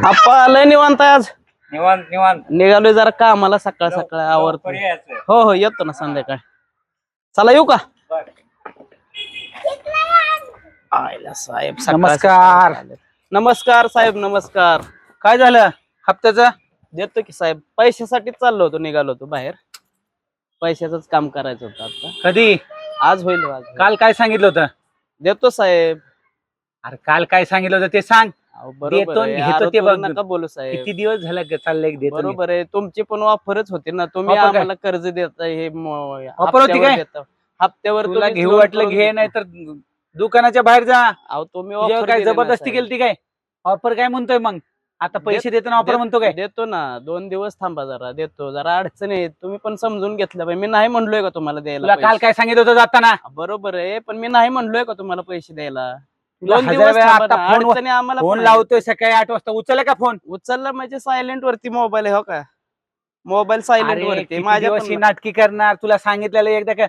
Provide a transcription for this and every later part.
आप्पा लय निवांत आहे आज. निवांत निवांत निघालोय जरा कामाला सकाळ सकाळ आवरतो. हो हो येतो ना संध्याकाळी. चला येऊ का? आयला साहेब नमस्कार. नमस्कार साहेब नमस्कार. काय झालं हप्त्याचं? देतो की साहेब, पैशासाठीच चाललो होतो, निघालो होतो बाहेर. पैशाचंच काम करायचं होतं आता. कधी? आज होईल आज. काल काय सांगितलं होतं? देतो साहेब. अरे काल काय सांगितलं होतं ते सांग. अहो, बरोबर देतो आहे. घेतो अरे ते तुम्ही बघ. नका बोलू साहेब. किती दिवस झालं चाललंय देतो मी. बरोबर आहे, तुमची पण ऑफरच होती ना. तुम्ही Offer काय? आम्हाला कर्ज देताय हे Offer होती काय? हप्त्यावर तुला तुम्ही घेऊ loan वाटलं करून घे, देता. नाही तर दुकानाच्या बाहेर जा. अहो तुम्ही तुझ्यावर ऑफर काय जबरदस्ती केली काय? ऑफर काय म्हणतोय मग? आता पैसे देताना ऑफर म्हणतो काय? देतो ना, 2 दिवस थांबा जरा, देतो. जरा अडचण आहे, तुम्ही पण समजून घेतलं पाहिजे. मी नाही म्हणलोय का तुम्हाला द्यायला तुला काल पैसे? काय सांगितलं होतं जाताना? बरोबर आहे, पण मी नाही म्हणलोय का तुम्हाला पैसे द्यायला? तुला 2 हजार दिवस वेळा थांबा आता ना, फोन अडचणी आम्हाला फोन पण आहेत. लावतोय सकाळी 8 वाजता, उचलला का फोन? उचलला म्हणजे सायलेंट वरती मोबाईल आहे, हो का? मोबाईल सायलेंट अरे, वरती किती माझ्या दिवस ही पण. नाटकी करणार? तुला सांगितलेलं एकदा का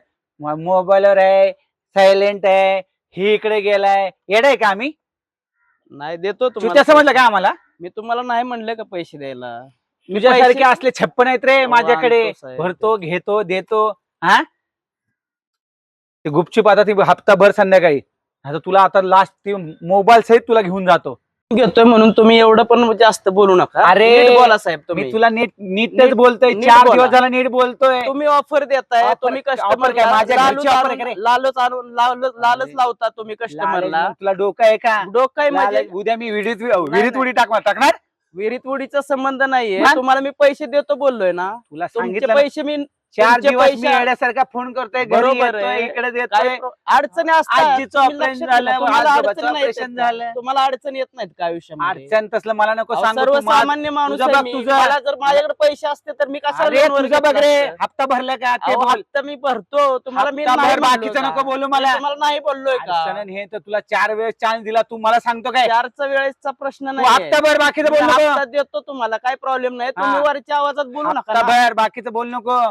मोबाईलवर आहे, सायलेंट आहे, ही इकडे गेलाय, येडाय का आम्ही? नाही देतो चुत्या तुम्हाला समजलं पैसे. का आम्हाला? मी तुम्हाला नाही म्हणले का पैसे द्यायला? तुझ्यासारखे पैसे- असले 56 आहेत रे अहो, माझ्याकडे. आणतो साहेब. भरतो, घेतो, देतो. हा ते गुपचूप आता ती हप्ता भर संध्याकाळी. आता तुला आता लास्ट ती मोबाईल सहित तुला घेऊन जातो. घेतोय म्हणून तुम्ही एवढं पण जास्त बोलू नका. अरे, नीट बोला साहेब तुम्ही. मी तुला नीटच नीट- बोलतोय. नीट 4 बोला. दिवस झाला नीट बोलतोय. तुम्ही ऑफर देताय, Offer- तुम्ही offer कस्टमर काय? माझ्या घरची offer आहे का रे? लालच लावता तुम्ही कस्टमरला. लाल, तुला डोकं आहे का? डोकाय म्हणजे लाल, उद्या मी विहिरीत उडी टाकणार. विहिरीत उडीचा संबंध नाहीये. मग? तुम्हाला मी पैसे देतो बोललोय ना. तुला तुमचे सांगितलं पैसे मी 4 तुमचे दिवस मी पैसे- येण्यासारखा फोन करतोय, घरी बरोबर येतोय, आहे. इकडे काय देतोय. अडचणी असतात. आजीचं तुम्ही ऑपरेशन लक्षात झालं, ठेवा. तुम्हाला आजोबाचं अडचणी नाही ऑपरेशन येत का? झालं. तुम्हाला अडचणी येत नाहीत का आयुष्यामध्ये? अडचण तसलं मला नको अहो, सांगू. तू सर्वसामान्य माणूस तुझं आहे बघ मी. तुझं. मला जर माझ्याकडे पैसे असते तर मी कशाला अरे, लोनवर तुझं घेतलं बघ रे, असतं? हप्ता भरला का ते अहो, बोल. हप्ता मी भरतो. तुम्हाला मी हप्ता नाही भर, बोललोय बाकीचं का? नको बोलू मी मला. तुम्हाला नाही बोललोय का? अडचण हे तर तुला 4 वेळेस चान्स दिला, तू मला सांगतो काय? 4चा वेळेसचा प्रश्न तू नाही. हप्ता भर, बाकीचं बोल नको. हप्ता देतो तुम्हाला, काय प्रॉब्लेम नाही. तुम्ही हा. वरच्या आवाजात बोलू नका हप्ता ना. भर, बाकीचं बोल नको.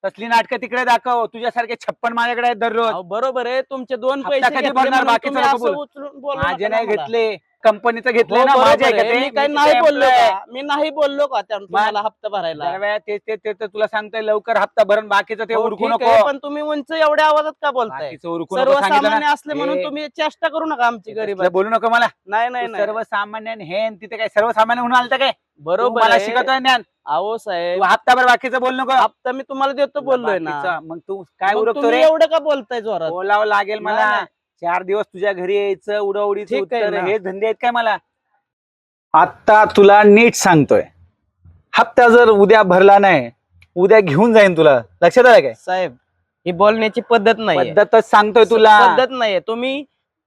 तसली नाटकं तिकडे दाखव. तुझ्यासारखे 56 माझ्याकडे आहेत दररोज. अहो, बरोबर आहे, तुमचे 2 हप्ता पैसे कधी घेतले भरणार? म्हणून बाकीचं तुम्ही नको असं बोलू. उचलून बोलू माझे नका नाही ना मला. घेतले, कंपनीचं हो, घेतले ना, बरोबर माझे आहे. आहे का ते? मी काही मी नाही तिथे बोललो employee आहे. का? मी नाही बोललो का तुम्हाला हप्ता भरायला? जरा वेळा ते तुला सांगतोय लवकर हप्ता भरून, बाकीचं ते हो, उरकू ठीक नको. आहे, पण तुम्ही उंच एवढ्या आवाजात का बोलताय? बाकीचं उरकू नको सांगितलं सर्वसामान्य ना. असले म्हणून हे- तुम्ही चेष्टा करू नका आमची गरीब. बोलू नको मला. नाही नाही तू नाही सर्वसामान्य हे न तिथे काय सर्वसामान्य म्हणून आलता काय? तू बरोबर मला आहे. शिकवतोय ज्ञान. अहो तू साहेब, हप्ता भर, बाकीचं बोल नको. हप्ता मी तुम्हाला देतो बोललोय ना. बाकीचं मग तू काय मग उरकतो तुम्ही रे? एवढं का बोलताय जोरात? बोलावं लागेल नाही, मला. नाही. 4 दिवस तुझ्या घरी यायचं, उडवडीचं ठीक आहे उत्तर, ना. हे धंदे आहेत काय मला? आता तुला नीट सांगतोय, हप्ता जर उद्या भरला नाही, उद्या घेऊन जाईन तुला. लक्षात आलं काय? साहेब, ही बोलण्याची पद्धत नाही. पद्धतच सांगतोय तुला. पद्धत नाहीये.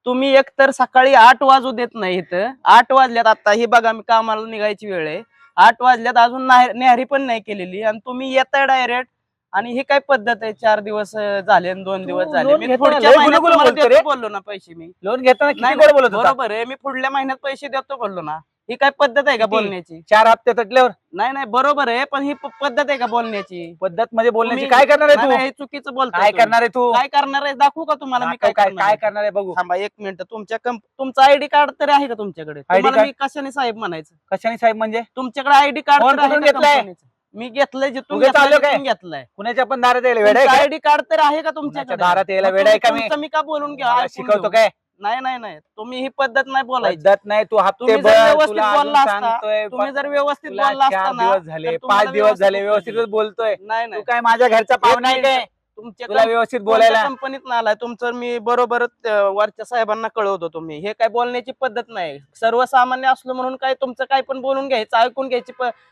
तुम्ही एकतर सकाळी 8 वाजू देत नाही इथं. 8 वाजल्यात आता, ही बघा मी कामाला निघायची वेळ आहे. 8 वाजल्यात, अजून न्याहारी पण नाही केलेली आणि तुम्ही येताय डायरेक्ट. आणि ही काय पद्धत आहे? 4 दिवस झाले आणि 2 दिवस झाले. लोन मी घेताना पुढच्या लय महिन्यात गुलगुल तुम्हाला बोलतो देतो रे. बोललो ना पैसे मी. लोन घेताना किती नाही, गोड बोलत होता. बरोबर आहे, मी पुढल्या महिन्यात पैसे देतो बोललो ना. ही काय पद्धत आहे का किती? बोलण्याची? 4 हप्ते तटल्यावर नाही नाही, बरोबर आहे, पण ही पद्धत आहे का बोलण्याची? पद्धत मध्ये बोलण्याची. तुम्ही- काय करणार आहे नाही, तू? नाही, हे चुकीचं बोलताय काय तुम्ही. करणार आहे तू? काय करणार आहे दाखवू का तुम्हाला मी काय काय करणार काय आहे? करणार आहे बघू. थांबा 1 मिनिट. तुमचं आयडी कार्ड तरी आहे का तुमच्याकडे? तुम्हाला कार्ड? मी कशाने साहेब म्हणायचं? कशाने साहेब म्हणजे? तुमच्याकडे आयडी कार्ड फोन तर आहे करून का घेतलाय? कंपनीचं? मी घेतलंय, जिथून उगाच आलो काय? घेतलाय. कुणाच्या पण दारात यायला वेळ आहे का? आयडी कार्ड तर आहे का कुणाच्या तुमच्याकडे? दारात यायला मग वेळ आहे का मी? तुमचं मी का बोलून घ्या? मला ऐकून शिकवतो घेऊ. काय? नाही नाही नाही, तुम्ही ही पद्धत नाही बोलायची. पद्धत नाही. तू हप्ते तुम्ही जर भर, व्यवस्थित तुला अजून बोलला असता, सांगतोय. तुम्ही जर व्यवस्थित तुला बोलला 4 असता ना, दिवस झाले, तर तुम्हाला 5 दिवस झाले, व्यवस्थित व्यवस्थितच बोलतोय. नाही तू नाही, काय माझ्या घरचा पाहुणा आहे काय? तुमच्या तुला व्यवस्थित बोलायला. कंपनीत आलाय तुमचं, मी बरोबरच वरच्या साहेबांना कळवतो. तुम्ही हे काय बोलण्याची पद्धत नाही. सर्वसामान्य असलो म्हणून काय तुमचं काय पण बोलून घ्यायचं,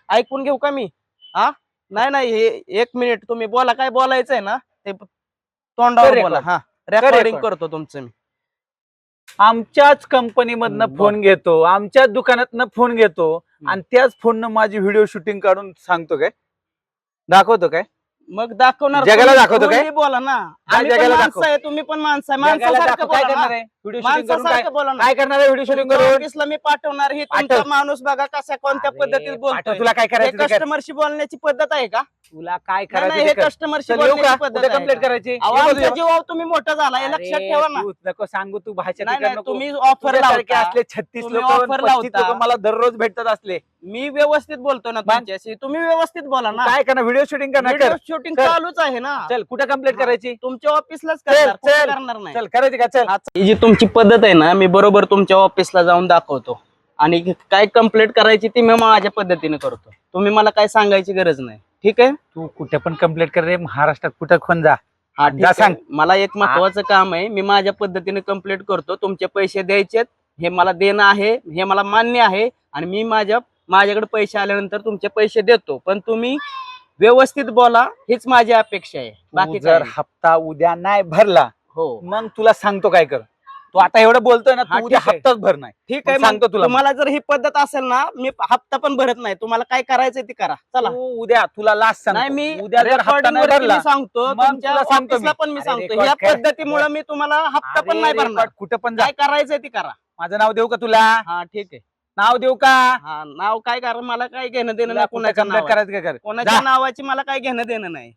ऐकून घेऊ का मी? हा, नाही नाही, हे 1 मिनिट. तुम्ही बोला, काय बोलायचंय ना ते तोंडावर बोला. हा, रेकॉर्डिंग करतो तुमचं मी. आमच्याच कंपनी मधनं बरं. फोन घेतो, आमच्याच दुकानातनं फोन घेतो आणि त्याच फोननं माझी व्हिडिओ शूटिंग काढून सांगतो काय? दाखवतो काय? मग दाखवणार जगाला तुम्ही, दाखवतो काय? तुम्ही बोला ना. काय आम्ही पण जगाला माणसं दाखव? आहे, तुम्ही पण माणसं आहे. जगाला माणसासारखं दाखव. काय बोला करणार ना. आहे? व्हिडिओ शूटिंग करून काय माणसासारखं बोला ना. काय करणार आहे? व्हिडिओ शूटिंग करून ऑफिसला मी पाठवणार, ही तुमचा पाठव. माणूस बघा कशा कोणत्या अरे, पद्धतीत पाठव, बोलतोय. तुला काय करायचं ते कर. कस्टमरशी बोलण्याची पद्धत आहे का? तुला काय नाही, करायचं हे ते कर. कस्टमरशी चल, येऊ बोलण्याची का पद्धत उद्या आहे कंप्लेंट का? करायची अहो, ये बघ, आमच्या ये बघ. जीवावर तुम्ही मोठा झाला हे लक्षात अरे, ठेवा ना. तू नको सांगू, तू भाषा नाही तिकडं नाही, नको. तुम्ही ऑफर तुझ्यासारखे लावता, असले 36 तुम्ही लोक offer 35 लावता. लोक मला दररोज भेटतात असले. मी व्यवस्थित बोलतो ना मग? तुमच्याशी, तुम्ही व्यवस्थित बोला तू ना. काय करणार, व्हिडिओ शूटिंग करणार व्हिडिओ कर. शूटिंग कर. चालूच आहे ना. चल कुठे कंप्लेंट हा. करायची, तुमच्या ऑफिसलाच चल, करणार, कुठे चल. करणार नाही. चल करायची का, चल. ही जी तुमची पद्धत आहे ना, मी बरोबर तुमच्या ऑफिसला जाऊन दाखवतो आणि काय कंप्लेंट करायची ती मी माझ्या पद्धतीने करतो. तुम्ही मला काय सांगायची गरज नाही, ठीक आहे? तू कुठे पण कंप्लेंट कर रे, महाराष्ट्रात कुठं पण जा. हा ठीक जा आहे. सांग. मला एक महत्वाचं काम आहे, मी माझ्या पद्धतीने कंप्लेंट करतो. तुमचे पैसे द्यायचेत, हे मला देणं आहे, हे मला मान्य आहे आणि मी माझ्याकडे पैसे आल्यानंतर तुमचे पैसे देतो. पण तुम्ही व्यवस्थित बोला, हीच माझी अपेक्षा आहे. तू बाकी जर जर हप्ता उद्या नाही भरला, हो मग तुला सांगतो काय कर. तू आता एवढं बोलतोय ना, हा, तू उद्या ठीक आहे. हप्ताच भर नाही. ठीक मग आहे. सांगतो मग तुला. तुम्हाला जर ही पद्धत असेल ना, मी हप्ता पण भरत नाही. तुम्हाला काय करायचंय ते करा, चला. तू उद्या तुला लास्ट नाही, सांगतो, मी उद्या जर हप्ता recording नाही वरती भरला, मी सांगतो, मग तुमच्या तुला सांगतो ऑफिसला मी. पण मी अरे, सांगतो. record या कर. पद्धतीमुळे मी तुम्हाला हप्ता पण नाही अरे, भरणार. record कुठं पण जा. काय करायचंय ते करा. माझं नाव देऊ का तुला, हा ठीक आहे. नाव देऊ का, हा, नाव काय करा, मला काय घेणं देणं तुला नाही कुठं कोणाच्या कंप्लेंट नावाची. करायचं का कर. कोणाच्या जा. नावाची मला काय घेणं देणं नाही.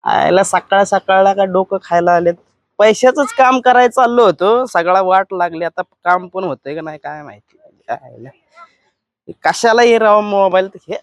आयला सकाळ सकाळला का डोकं खायला आलेत. पैशाचंच काम करायला चाललो होतो, सगळा वाट लागली. आता काम पण होतंय का नाही काय माहिती. आयला. कशाला हे राव मोबाईल हे